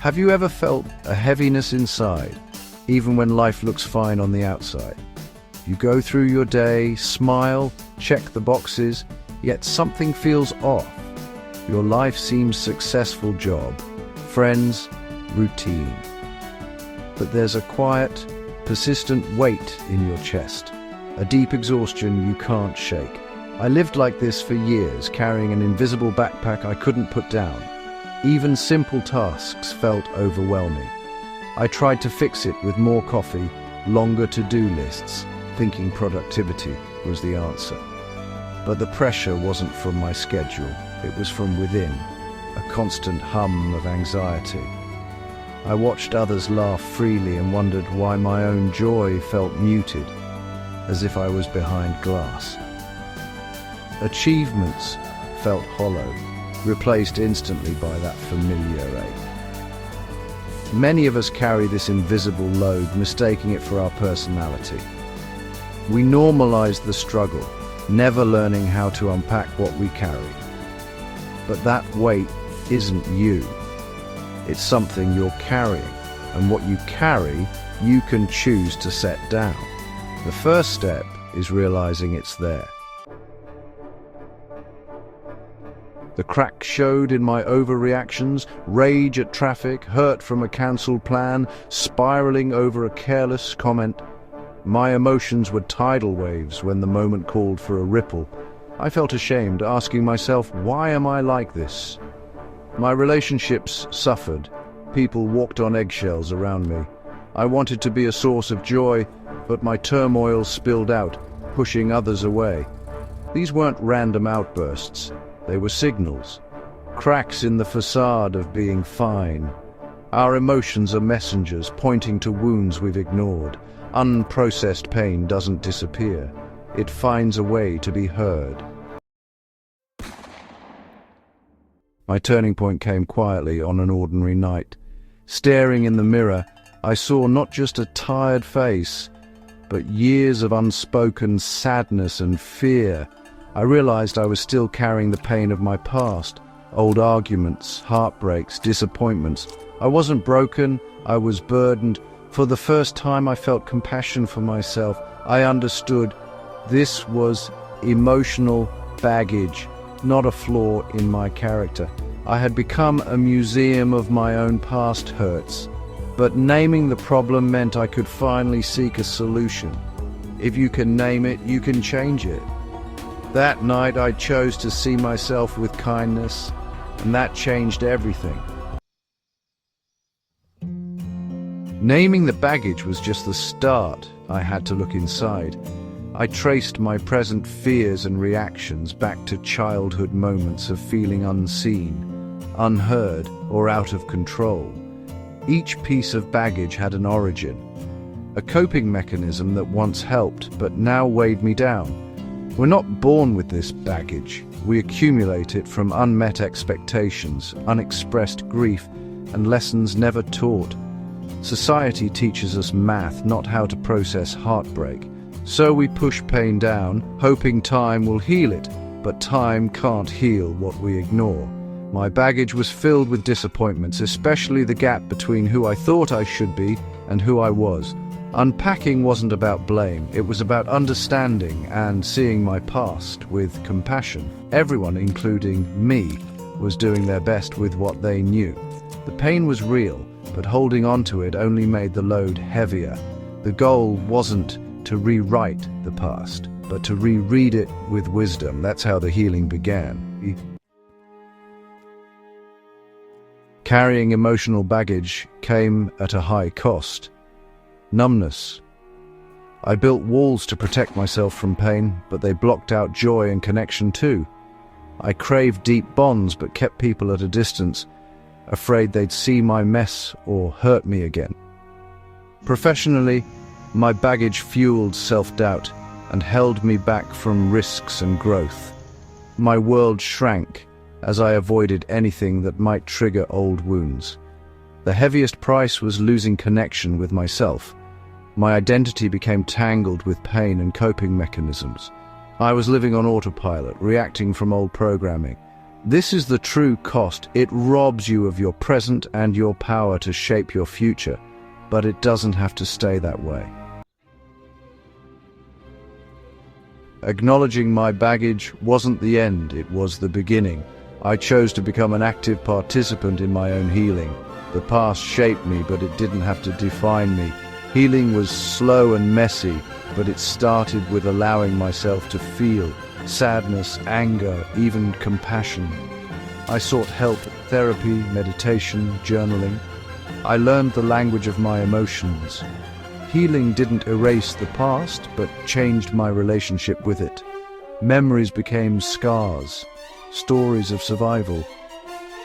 Have you ever felt a heaviness inside, even when life looks fine on the outside? You go through your day, smile, check the boxes, yet something feels off. Your life seems successful, job, friends, routine. But there's a quiet, persistent weight in your chest, a deep exhaustion you can't shake. I lived like this for years, carrying an invisible backpack I couldn't put down. Even simple tasks felt overwhelming. I tried to fix it with more coffee, longer to-do lists, thinking productivity was the answer. But the pressure wasn't from my schedule, it was from within, a constant hum of anxiety. I watched others laugh freely and wondered why my own joy felt muted, as if I was behind glass. Achievements felt hollow, replaced instantly by that familiar ache. Many of us carry this invisible load, mistaking it for our personality. We normalize the struggle, never learning how to unpack what we carry. But that weight isn't you. It's something you're carrying, and what you carry, you can choose to set down. The first step is realizing it's there. The cracks showed in my overreactions, rage at traffic, hurt from a cancelled plan, spiraling over a careless comment. My emotions were tidal waves when the moment called for a ripple. I felt ashamed, asking myself, why am I like this? My relationships suffered. People walked on eggshells around me. I wanted to be a source of joy, but my turmoil spilled out, pushing others away. These weren't random outbursts. They were signals, cracks in the facade of being fine. Our emotions are messengers pointing to wounds we've ignored. Unprocessed pain doesn't disappear. It finds a way to be heard. My turning point came quietly on an ordinary night. Staring in the mirror, I saw not just a tired face, but years of unspoken sadness and fear. I realized I was still carrying the pain of my past, old arguments, heartbreaks, disappointments. I wasn't broken, I was burdened. For the first time I felt compassion for myself. I understood this was emotional baggage, not a flaw in my character. I had become a museum of my own past hurts, but naming the problem meant I could finally seek a solution. If you can name it, you can change it. That night I chose to see myself with kindness, and that changed everything. Naming the baggage was just the start. I had to look inside. I traced my present fears and reactions back to childhood moments of feeling unseen, unheard, or out of control. Each piece of baggage had an origin, a coping mechanism that once helped but now weighed me down. We're not born with this baggage. We accumulate it from unmet expectations, unexpressed grief, and lessons never taught. Society teaches us math, not how to process heartbreak. So we push pain down, hoping time will heal it, but time can't heal what we ignore. My baggage was filled with disappointments, especially the gap between who I thought I should be and who I was. Unpacking wasn't about blame, it was about understanding and seeing my past with compassion. Everyone, including me, was doing their best with what they knew. The pain was real, but holding on to it only made the load heavier. The goal wasn't to rewrite the past, but to reread it with wisdom. That's how the healing began. Carrying emotional baggage came at a high cost. Numbness. I built walls to protect myself from pain, but they blocked out joy and connection too. I craved deep bonds but kept people at a distance, afraid they'd see my mess or hurt me again. Professionally, my baggage fueled self-doubt and held me back from risks and growth. My world shrank as I avoided anything that might trigger old wounds. The heaviest price was losing connection with myself. My identity became tangled with pain and coping mechanisms. I was living on autopilot, reacting from old programming. This is the true cost. It robs you of your present and your power to shape your future, but it doesn't have to stay that way. Acknowledging my baggage wasn't the end, it was the beginning. I chose to become an active participant in my own healing. The past shaped me, but it didn't have to define me. Healing was slow and messy, but it started with allowing myself to feel sadness, anger, even compassion. I sought help, therapy, meditation, journaling. I learned the language of my emotions. Healing didn't erase the past, but changed my relationship with it. Memories became scars, stories of survival,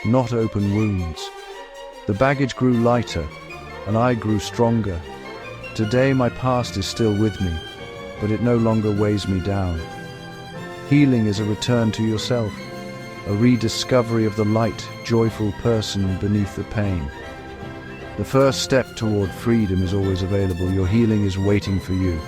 not open wounds. The baggage grew lighter, and I grew stronger. Today my past is still with me, but it no longer weighs me down. Healing is a return to yourself, a rediscovery of the light, joyful person beneath the pain. The first step toward freedom is always available. Your healing is waiting for you.